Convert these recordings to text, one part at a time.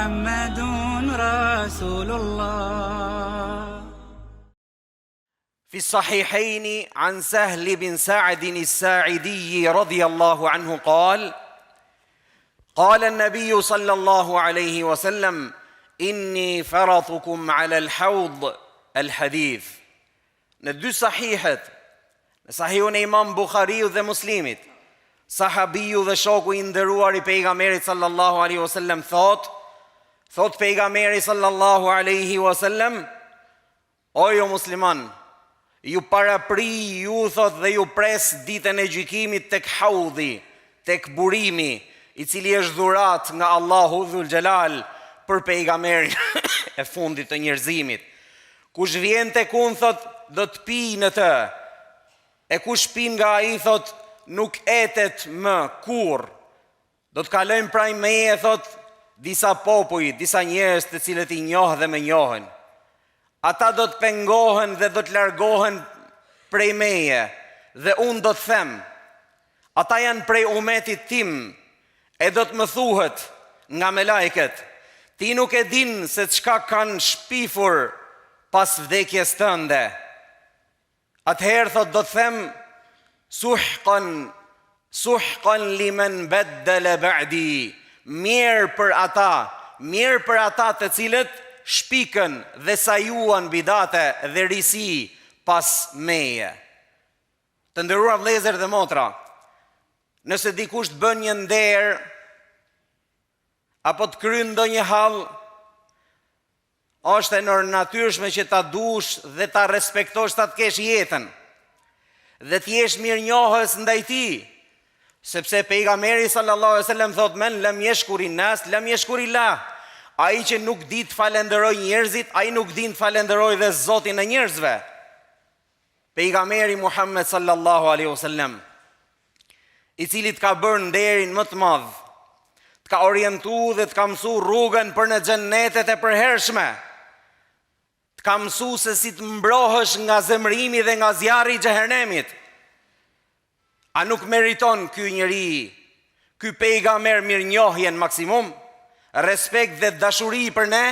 محمد رسول الله. في الصحيحين عن سهل بن سعد الساعدي رضي الله عنه قال: قال النبي صلى الله عليه وسلم: إني فرطكم على الحوض. الحديث. Në dy sahihet, në sahihun e Imam Bukhariu dhe Muslimit, sahabiu dhe shoku i nderuar i pejgamberit sallallahu alaihi wasallam thot pejgamberi sallallahu alaihi wasallam: o jo musliman, ju parapri, ju thot dhe ju pres ditën e gjykimit tek haudhi, tek burimi, i cili është dhurat nga Allahu Dhul Gjelal për pejgamberin e fundit të njerëzimit. Kush vjen tek unë, thot, do të pi në të, e kush pin nga ai, thot, nuk etet më kur. Do të kalojnë praj meje, thot, disa popuj, disa njerëz të cilët i njoh dhe më njohen. Ata do të pengohen dhe do të largohen prej meje, dhe unë do të them, ata janë prej umetit tim, e do të më thuhet nga me lajket: ti nuk e din se çka kanë shpifur pas vdekjes tënde. Atëherë, thot, do të them: suhqan limen baddala ba'di. Mirë për ata të cilët shpikën dhe sajuan bidate dhe risi pas meje. Të nderuar vëllezër dhe motra, nëse dikush të bën një nder apo të kryen ndonjë hall, është e natyrshme që ta dush dhe ta respektosh, ta të kesh jetën dhe të jesh mirënjohës ndaj tij, sepse pejgamberi sallallahu alaihi wasallam thot: men lam yashkuri nas lam yashkuri Allah. Ai që nuk di të falenderoj njerëzit, ai nuk di të falenderoj dhe Zotin e njerëzve. Pejgamberi Muhammed sallallahu alaihi wasallam, i cili të ka bërë nderin më të madh, të ka orientuar dhe të ka mësuar rrugën për në xhennetet e përhershme, të ka mësuar se si të mbrohesh nga zemrimi dhe nga zjarri i xhehenemit. A nuk meriton ky njeri, ky pejgamber, mirënjohjen maksimum, respekt dhe dashuri për ne?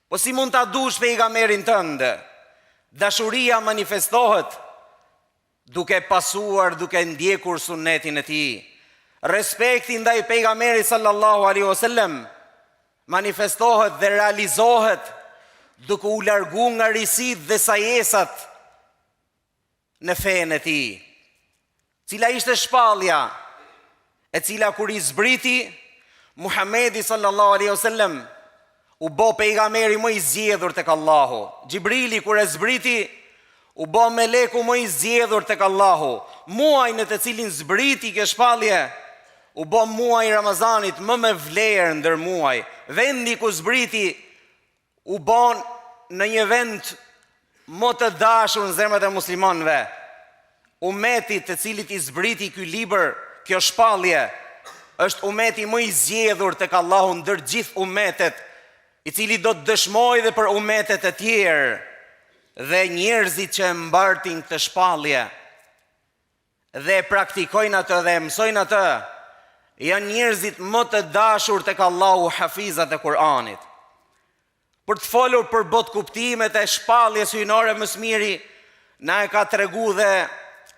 Po si mund ta dush pejgamberin tënd? Dashuria manifestohet duke pasuar, duke ndjekur sunetin e tij. Respekti ndaj pejgamberit sallallahu alaihi wasallam manifestohet dhe realizohet duke u larguar nga risit dhe sajesat në fenë e tij. Cila ishte shpallja e cila kur i zbriti Muhamedi sallallahu alaihi wasallam u bë pejgamberi më i zgjedhur tek Allahu. Xhibrili kur e zbriti u bë meleku më i zgjedhur tek Allahu. Muaj në të cilin zbriti kjo shpallje u bë muaji i Ramazanit më me vlerë ndër muaj. Vendi ku zbriti u bën në një vend më të dashur në zemrat e muslimanëve. Umeti të cilit i zbriti ky libër, kjo shpallje, është umeti më i zgjedhur tek Allahu ndër gjithë umetet, i cili do të dëshmojë dhe për umetet e tjerë. Dhe njerëzit që e mbartin këtë shpallje dhe praktikojnë atë dhe mësojnë atë, janë njerëzit më të dashur tek Allahu, hafizat e Kur'anit. Për të folur për botë kuptimet e shpalljes hyjnore më së miri, na e ka tregu dhe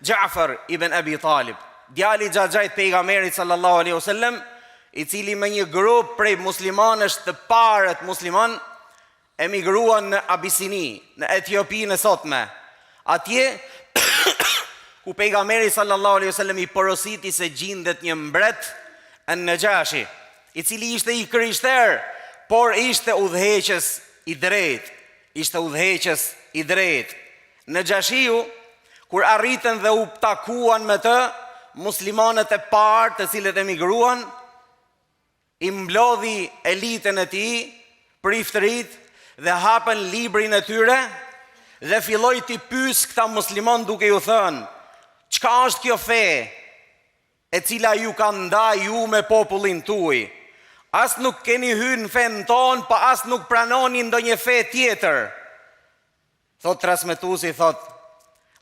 Ja'far ibn Abi Talib, djali i xhaxhait pejgamberit sallallahu alaihi wasallam, i cili me një grup prej muslimanësh të parët musliman emigruan në Abisini, në Etiopinë e sotme. Atje ku pejgamberi sallallahu alaihi wasallam i porositi se gjendet një mbret, An-Najashi, i cili ishte i krishterë, por ishte udhëheqës i drejtë. Najashiu, kur arritën dhe u takuan me të, muslimanët e parë të cilët emigruan, i mblodhi elitën e tij, priftërit, dhe hapën librin e tyre dhe filloi t'i pyes këta musliman duke ju thënë: çka është kjo fe e cila ju ka ndaj ju me popullin tuaj? As nuk keni hyrë në fen ton, pa as nuk pranoni ndonjë fe tjetër. Thot transmetuesi, thot,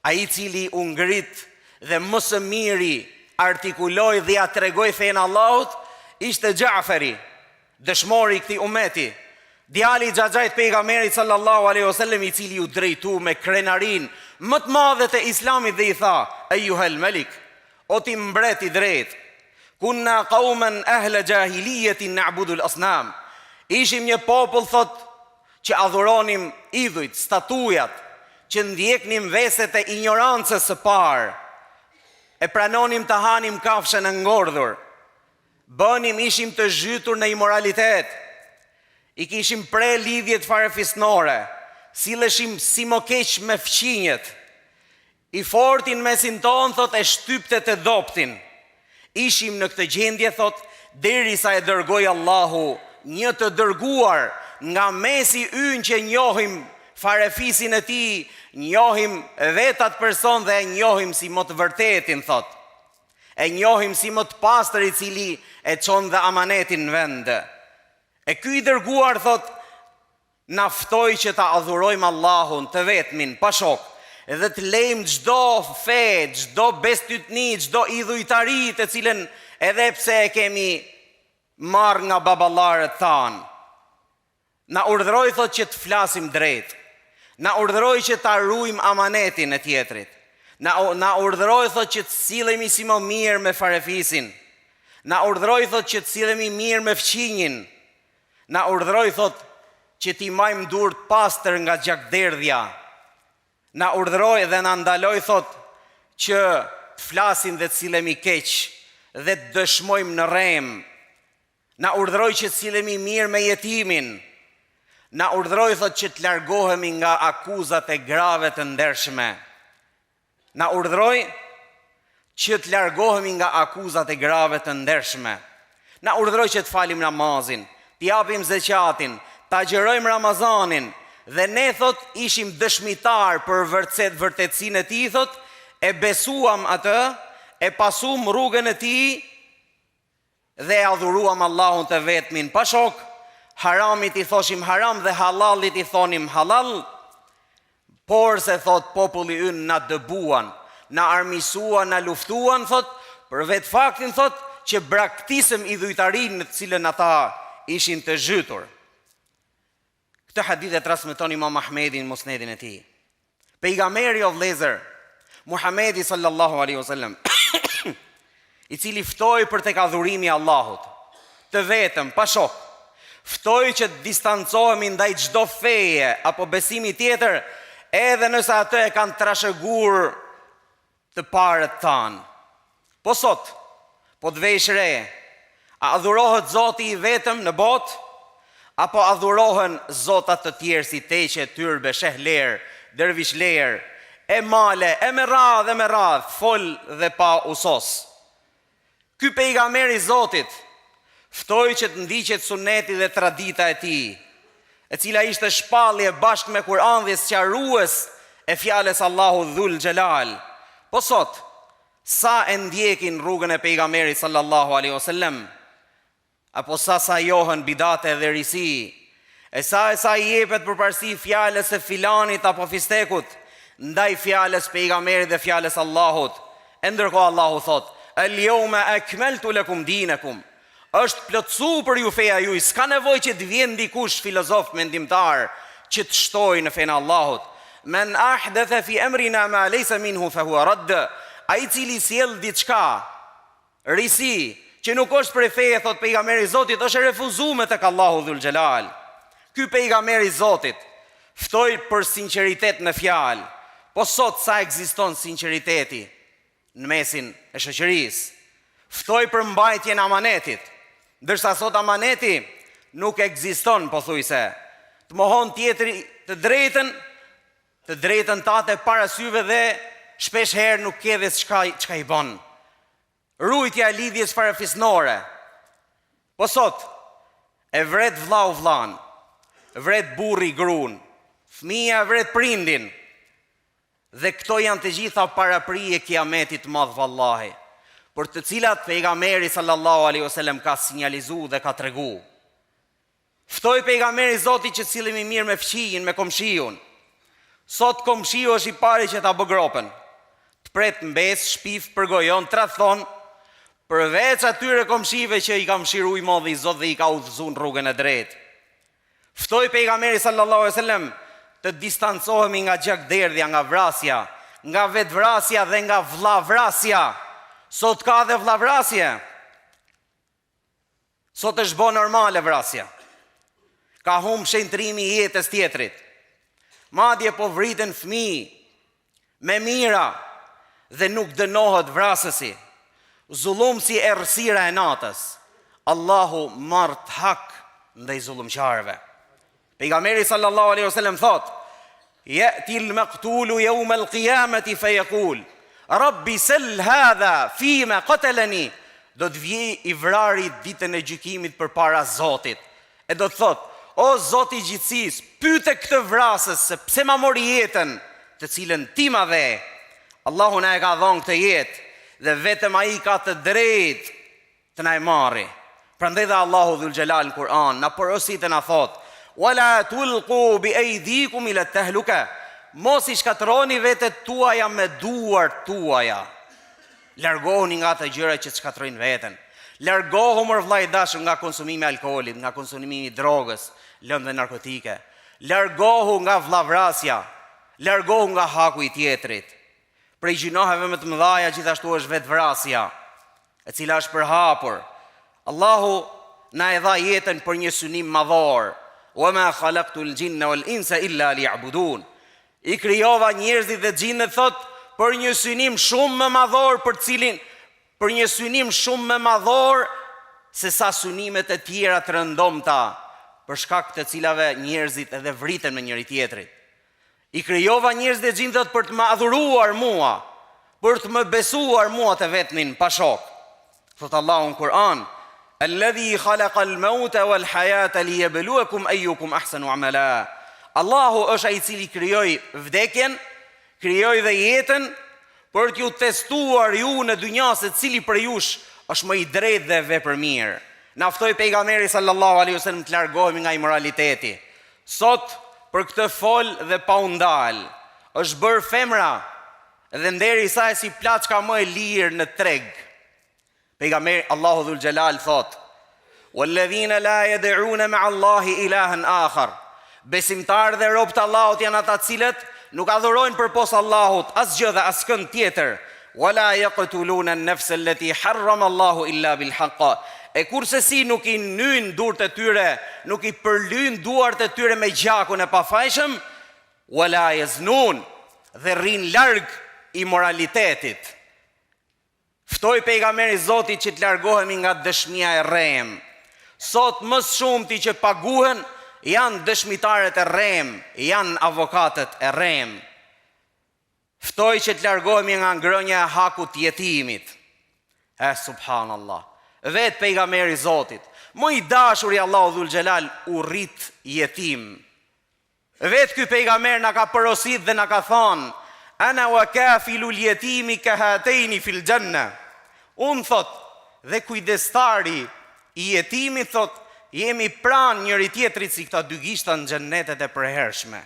ai i cili u ngrit dhe më së miri artikuloi dhe ja tregoi fen Allahut, ishte Ja'fari. dëshmori i këtij umeti, djali i xhaxhait pejgamberit sallallahu alaihi wasallam, i cili u drejtu me krenarin më të madhe të Islamit dhe i tha: "Ejuhel Malik, o ti mbret i drejt, kunna qauman ahla jahiliyetin na'budu al-asnam." Ishim një popull, thot, që adhuronim idhujt, statujat, që ndjeknim veset e ignorancës së parë, e pranonim të hanim kafshën e ngordhur, ishim të zhytur në imoralitet, i kishim pre lidhjet farefisnore, silleshim si mo keq me fqinjet, i fortin mesin ton, thot, e shtypte të doptin. Ishim në këtë gjendje, thot, derisa e dërgoi Allahu një të dërguar nga mesi ynë që njohim farefisin e tij, njohim vetat person dhe e njohim si më të vërtetin, thot. E njohim si më të pastër, i cili e çon dhe amanetin në vend. E ky i dërguar, thot, na ftoi që ta adhurojmë Allahun të vetmin, pa shok, edhe të lejmë çdo fe, çdo bestytni, çdo idhujtari, të cilën edhe pse e kemi marrë nga baballarët tanë. Na urdhëroi, thot, që të flasim drejt. Na urdhëroi që ta ruajmë amanetin e tjetrit. Na urdhëroi, thot, që të sillemi si më mirë me farefisin. Na urdhëroi, thot, që të sillemi mirë me fqinjin. Na urdhëroi, thot, që t'i majmë dur të pastër nga gjakderdhja. Na urdhëroi dhe na ndaloi, thot, që të flasim dhe të sillemi keq dhe të dëshmojmë në rrem. Na urdhëroi që të sillemi mirë me jetimin. Na urdhëroi, thot, që të largohemi nga akuzat e grave të ndershme. Na urdhëroi që të largohemi nga akuzat e grave të ndershme. Na urdhëroi që të falim namazin, të japim zeqatin, të agjerojmë Ramazanin, dhe ne, thot, ishim dëshmitar për vërtetësinë e tij, thot, e besuam atë, e pasum rrugën e tij dhe e adhuruam Allahun të vetmin, pa shok. Haramit i thoshim haram dhe halalit i thonim halal. Por se, thot, populli ynë na dëbuan, na armisuan, na luftuan, thot, për vetë faktin, thot, që braktisëm idhujtarinë në të cilën ata ishin të zhytur. Këtë hadith e transmeton Imam Ahmedi në musnedin e tij. Pejgamberi o vëllezër, Muhamedi sallallahu alaihi wasallam, i cili ftoi për tek adhurimi i Allahut, të vetëm, pa shok, ftoi që të distancohemi ndaj çdo feje apo besimi tjetër, edhe nëse atë e kanë trashëguar të parët tanë. Po sot, po të vesh re, a adhurohet Zoti i vetëm në botë, apo adhurohen zotat të tjerë si teqe, tyrbe, shehler, dervishler, e male, e me radh, fol dhe pa usos. Ky pejgamberi i Zotit ftoi që të ndiqet suneti dhe tradita e tij, e cila ishte shpallje bashkë me Kur'an dhe sqarues e fjalës Allahu Dhul Xhelal. Po sot, sa e ndjekin rrugën e pejgamberit sallallahu alaihi wasallam, apo sa johën bidate dhe risi, e sa i jepet përparësi fjalës e filanit apo fistekut, ndaj fjalës pejgamberit dhe fjalës Allahut. E ndërkohë Allahu thot: "El-yawma akmaltu lakum dinakum." Është plotsu për ju feja juaj, s'ka nevojë që të vjen dikush filozof mendimtar që të shtojë në fenë Allahut. Men ahdatha fi amrina ma laysa minhu fa huwa radd. Ai cili sjell diçka risi që nuk është për feje, thot pejgamberi i Zotit, është e refuzuar tek Allahu Dhul Xhelal. Ky pejgamberi i Zotit ftoi për sinqeritet në fjalë. Po sot sa ekziston sinqeriteti në mesin e shoqërisë? Ftoi për mbajtjen e amanetit, ndërsa sot amaneti nuk ekziston, pothuajse. Të mohon tjetri të drejtën tate para syve dhe shpesh herë nuk ke dhe çka i bën. Rujtja e lidhjes farefisnore. Po sot e vret vllau vllan, vret burri gruan, fëmia vret prindin. Dhe këto janë të gjitha paraprije e kiametit madh vallahi, për të cilat pejgamberi sallallahu alaihi wasallam ka sinjalizuar dhe ka tregu. Ftoi pejgamberi i Zotit që sillemi mirë me fqijin, me komshiun. Sot komshiu është i pari që ta bë gropën, të pret mbes, shpif, përgojon, tradhon, përveç atyre komshive që i ka mshiruar Modhi Zot dhe i ka udhëzuar në rrugën e drejtë. Ftoi pejgamberi sallallahu alaihi wasallam të distancohemi nga gjakderdhja, nga vrasja, nga vetvrasja dhe nga vllavrasja. Sot ka dhe vllavrasje. Sot është bo normale vrasja. Ka humb shentrimi i jetës tjetrit. Madje po vriten fëmijë me mira dhe nuk dënohet vrasësi. Zullumsi e errësira e natës. Allahu mart hak ndaj zullumqarëve. Pejgamberi sallallahu alaihi wasallam thot: "Ya'ti al-maqtulu yawm al-qiyamati fa yaqul: Rabbi sal hadha fima qatalani." Do të vijë i vrari ditën e gjykimit përpara Zotit. E do të thot: "O Zoti i gjithësisë, pyete këtë vrasës se pse ma mori jetën, të cilën ti ma dhe." Allahu na e ka dhënë këtë jetë dhe vetëm ai ka të drejtë të na e marrë. Prandaj dhe Allahu Dhul Xhelal në Kur'an na porosit e na thot: "Wala tulqu bi aydikum ila tahluka." Mos I shkatroni vetet tuaja me duart tuaja. Largohuni nga ato gjëra që shkatrojnë veten. Largohu mër vllai dashur nga konsumimi i alkoolit, nga konsumimi I drogës, lëndë narkotike. Largohu nga vllavrasja. Largohu nga haku I tjetrit. Prej gjinoheve më të mëdhaja gjithashtu është vetvrasja, e cila është përhapur. Allahu na e dha jetën për një synim madhor. Wa ma khalaqtul jinna wal insa illa liya'budun. I krijova njerëzit dhe xhinët thot për një synim shumë më madhor, për një synim shumë më madhor se sa synimet e tjera të rëndomta, për shkak të cilave njerëzit edhe vriten me njëri tjetrit. I krijova njerëzit dhe xhinët për të më adhuruar mua, për të më besuar mua të vetmin pa shok. Thot Allahu në Kur'an: "Alladhi khalaqa al-mauta wal hayata liyabluwakum ayyukum ahsanu amala." Allahu është ai I cili krijoi vdekjen, krijoi dhe jetën për t'ju testuar ju në dynja se cili për jush është më I drejtë dhe vepër mirë. Na ftoi pejgamberi sallallahu alaihi wasallam të largohemi nga imoraliteti. Sot për këtë fol dhe pa u ndal, është bërë femra dhe nderi I saj si plaçka më e lirë në treg. Pejgamberi Allahu Dhul Xhelal thot: "Walladhina la yad'una ma'a Allahi ilahan akhar." Besimtarë dhe robët Allahut janë ata cilët nuk adhurojnë përpos Allahut asgjë dhe askënd tjetër. "Wala yaqtuluna an-nafsa allati harrama Allahu illa bil haqq." E kurse si nuk I nyn durët e tyre, nuk I përlyn duart e tyre me gjakun e pafajshëm. "Wala yaznun." Dhe rrin larg imoralitetit. Ftoi pejgamberi Zotit që të largohemi nga dëshmia e rrem. Sot më shumti që paguhen janë dëshmitarët e rrem, janë avokatët e rrem. Ftoi që të largohemi nga ngrënia e hakut të jetimit. Subhanallah. Vet pejgamberi Zotit, më I dashur I Allahu Dhul Xhelal, u rrit jetim. Vet ky pejgamber na ka porosit dhe na ka thënë: "Ana wa kafilul yetimi ka hataini fil janna." Unë thot dhe kujdestari I jetimit thot, jemi pranë njëri tjetrit si këta dy gishta në xhennetet e përhershme.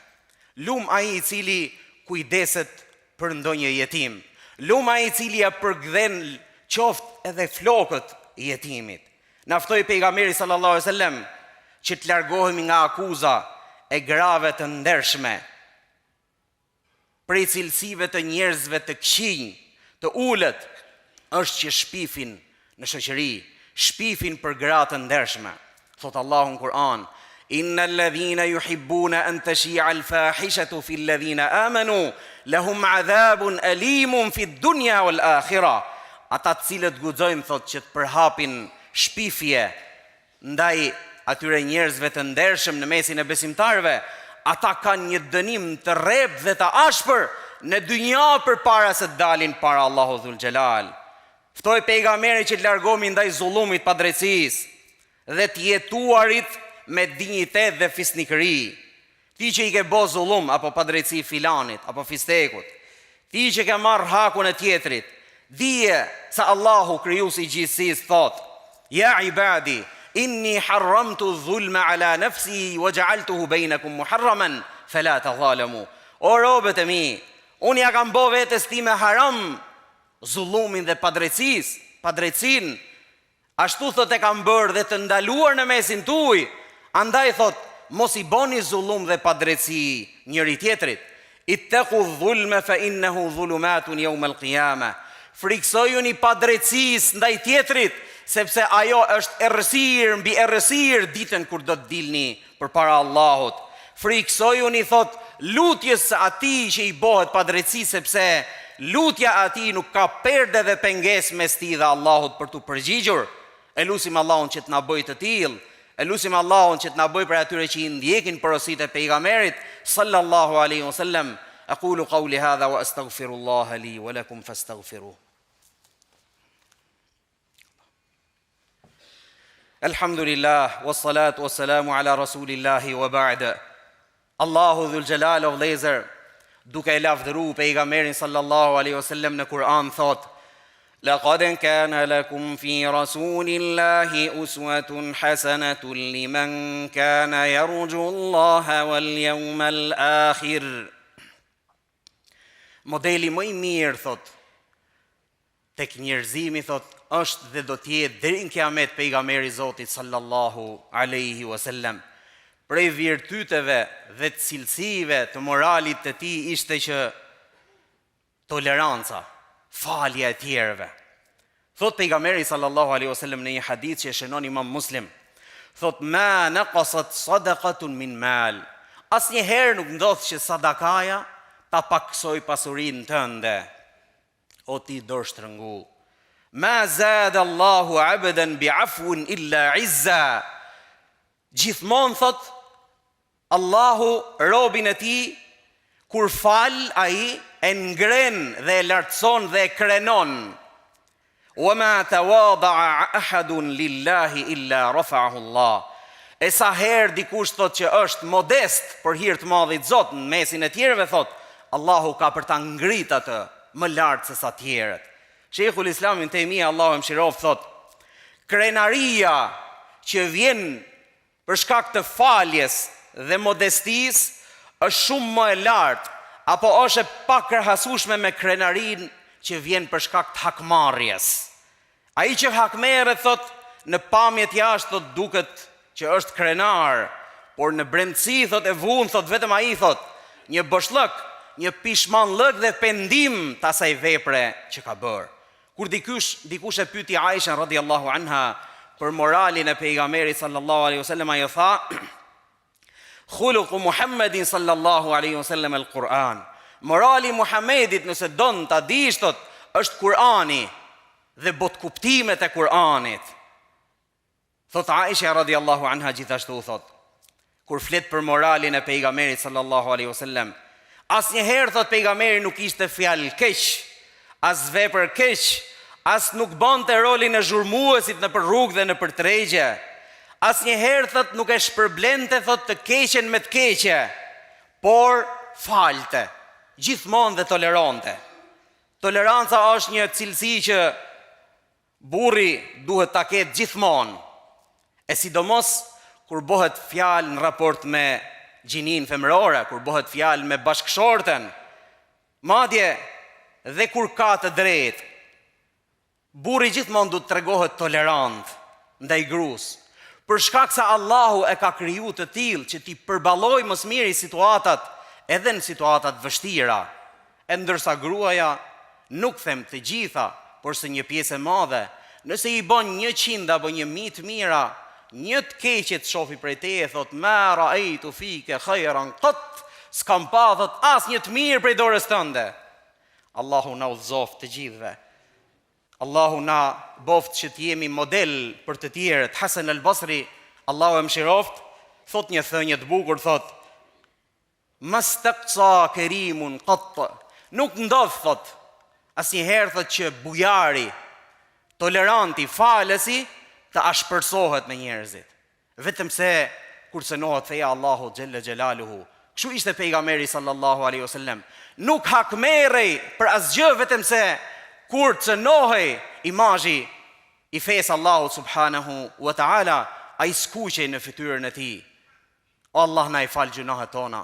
Lum ai I cili kujdeset për ndonjë jetim. Lum ai I cili ja përgdhen qoftë edhe flokët I jetimit. Na ftoi pejgamberi sallallahu alaihi wasallam që të largohemi nga akuza e grave të ndershme, prej cilësive të njerëzve të këqinj, të ulët, është që shpifin në shoqëri, shpifin për gra të ndershme. Thot Allahu në Kur'an: "Innal ladhina yuhibbuna an tashi'a al-fahishatu fil ladhina amanu lahum 'adhabun alimun fid dunya wal akhirah." Ata të cilët guxojnë thot që të përhapin shpifje ndaj atyre njerëzve të ndershëm në mesin e besimtarëve, ata kanë një dënim të rreptë dhe të ashpër në dynja përpara se të dalin para Allahu Dhul Xhelal. Ftoi pejgamberi që të largohemi ndaj zullumit pa drejtësisë dhe të jetuarit me dinjitet dhe fisnikëri. Ti që I ke bo zullum apo pa drejtësi filanit apo fistekut, ti që ke marrë hakun e tjetrit, dije se Allahu krijuesi I gjithësisë thot: "Ya ibadi, inni harramtu dhulma ala nafsi wa ja'altuhu bainakum muharraman fala tadhalamu." O robët e mi, unë ja kam bo vetes time haram zullumin dhe padrejtësisë padrejtësinë, ashtu thot e kam bërë dhe të ndaluar në mesin tuaj. Andaj thot, mos i boni zullum dhe padrejtësi njëri tjetrit. Ittaqu dhulma fa innahu dhulumatun yawm al-qiyamah. Friksojuni padrejtësisë ndaj tjetrit, sepse ajo është errësirë mbi errësirë ditën kur do të dilni përpara Allahut. Friksojuni thot lutjes së atij që i bëhet padrejtësi, sepse lutja e atij nuk ka perde dhe pengesë mes tij dhe Allahut për tu përgjigjur. E lutim Allahun që të na bëjë të tillë. E lutim Allahun që të na bëjë për atyre që i ndjekin porositë e pejgamberit sallallahu alaihi wasallam. Aqulu qawli hadha wa astaghfirullaha li wa lakum fastaghfiruh. Alhamdulillah, wassalatu wassalamu ala rasulillahi wa ba'da. Allahu dhul jalal o vëllezër, duke e lavdëruar pejgamberin sallallahu alaihi wasallam në Kur'an thot: لقد كان لكم في رسول الله أسوة حسنة لمن كان يرجو الله واليوم الآخر. Modeli më i mirë thot tek njerëzimi thot është dhe do të jetë deri në kiamet pejgamberi i Zotit sallallahu alaihi wasallam. Prej virtyteve dhe të cilësive të moralit të tij ishte që toleranca, falja e tjerëve. Thot pejgamberi sallallahu alaihi wasallam në një hadith që e shënon Imam Muslim, thot ma naqasat sadaqatun min mal. Asnjëherë nuk ndodh që sadakaja ta paksoj pasurinë tënde, o ti dorështrëngu. Ma zada Allahu abdan bi'afwin illa izza. Gjithmonë thot Allahu robin e tij kur fal ai e ngren dhe e lartëson dhe e krenon. Wa ma tawada'a ahadun lillahi illa rafa'ahu Allah. E sa herë dikush thot që është modest për hir të madhit Zot në mesin e tjerëve thot, Allahu ka për ta ngrit atë më lart se sa tjerët. Sheikhul Islam Ibn Taymija Allahu e mëshiroft thot, krenaria që vjen për shkak të faljes dhe modestisë është shumë më e lartë, apo është e pakërhasueshme me krenarinë që vjen për shkak të hakmarrjes. Ai që hakmerret thot në pamjet jashtë thot duket që është krenar, por në brendësi thot e vun thot vetëm ai thot një boshllëk, një pishmallëk dhe pendim të asaj vepre që ka bërë. Kur dikush e pyeti Aisha radhiyallahu anha për moralin e pejgamberit sallallahu alaihi wasallam, ajo tha: Khuluqu Muhammedin sallallahu alaihi wasallam al-Quran. Morali Muhammedit nëse don ta dish thot është Kurani dhe bot kuptimet e Kuranit. Thot Aisha radhiyallahu anha gjithashtu thot, kur flet për moralin e pejgamberit sallallahu alaihi wasallam, asnjëherë thot pejgamberi nuk ishte fjalë keq, as vepër keq, as nuk bante rolin e zhurmuesit në për rrugë dhe në për tregje. Asnjëherë thot nuk e shpërblente thot të keqen me të keqe, por falte, gjithmonë dhe tolerante. Toleranca është një cilësi që burri duhet ta ketë gjithmonë, e sidomos kur bëhet fjalë në raport me gjinin femërore, kur bëhet fjalë me bashkëshorten, madje dhe kur ka të drejtë, burri gjithmonë duhet të tregohet tolerant ndaj gruas, për shkak se Allahu e ka kriju të tillë që ti përballoj më së miri situatat edhe në situatat vështira. E ndërsa gruaja, nuk them të gjitha, por se një pjesë e madhe, nëse i bën 100 apo 1000 të mira, një të keqe të shofi prej teje, thot ma ra'aytu fike khayran qat, s'kam pa thot as një të mirë prej dorës tënde. Allahu na udhëzoft të gjithëve. Allahu na boft që të jemi model për të tjerët. Hasan al-Basri, Allahu e mëshiroft, thot një thënie të bukur, thot mastaqsa karimun qat. Nuk ndodh thot asnjëherë thot që bujari, toleranti, falësi të ashpërsohet me njerëzit. Vetëm se kur cënohet feja Allahu xhella xhelaluhu. Kështu ishte pejgamberi sallallahu alaihi wasallam. Nuk hakmerrej për asgjë, vetëm se kur cënohej imazhi i fesë Allahu subhanahu wa taala, ai skuqej në fytyrën e tij. O Allah na i fal gjunahet tona.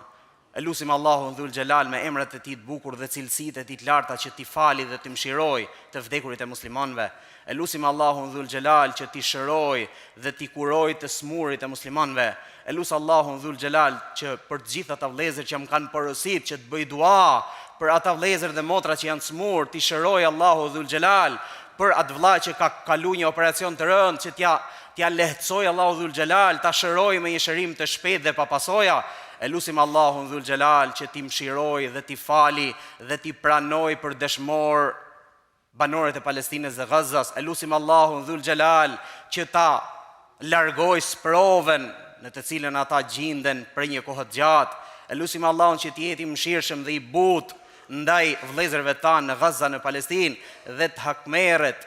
Elusim Allahun Dhul Gjelal me emrat e tij të bukur dhe cilësitë e tij të larta që t'i fali dhe t'i mëshiroj të vdekurit e muslimanëve. Elusim Allahun Dhul Gjelal që t'i shëroj dhe t'i kuroj të smurit e muslimanëve. Elus Allahun Dhul Gjelal që për të gjithë ata vëllezër që më kanë porositur që të bëj dua për ata vëllezër dhe motra që janë smur, t'i shëroj Allahu Dhul Gjelal për atë vëlla që ka kalu një operacion të rëndë që t'ja lehtësoj Allahu Dhul Gjelal, ta shëroj me një shërim të shpejtë dhe pa pasoja. Elusim Allahun Dhul Gjelal që t'i mëshiroj dhe t'i fali dhe t'i pranoj për dëshmor banorët e Palestinës dhe Gazas. Elusim Allahun Dhul Gjelal që ta largoj sprovën në të cilën ata gjinden për një kohë të gjatë. Elusim Allahun që t'jeti mëshirshëm dhe i butë ndaj vëllezërve tanë në Gaza në Palestinë dhe të hakmerret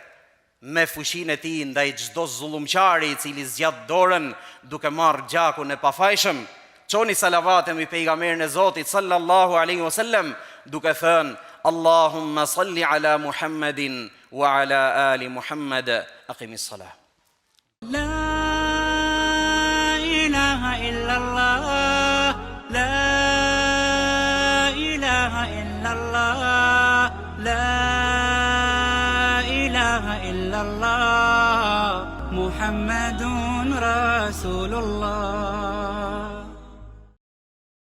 me fushinë e tij ndaj çdo zullumqari i cili zgjat dorën duke marrë gjakun e pafajshëm. Çoni salavatën mbi pejgamberin e Zotit sallallahu alaihi wasallam duke thënë Allahumma salli ala Muhammedin wa ala ali Muhammad. Aqimis salah. La ilaha illallah, la ilaha illallah, la ilaha illallah, Muhammadun Rasulullah.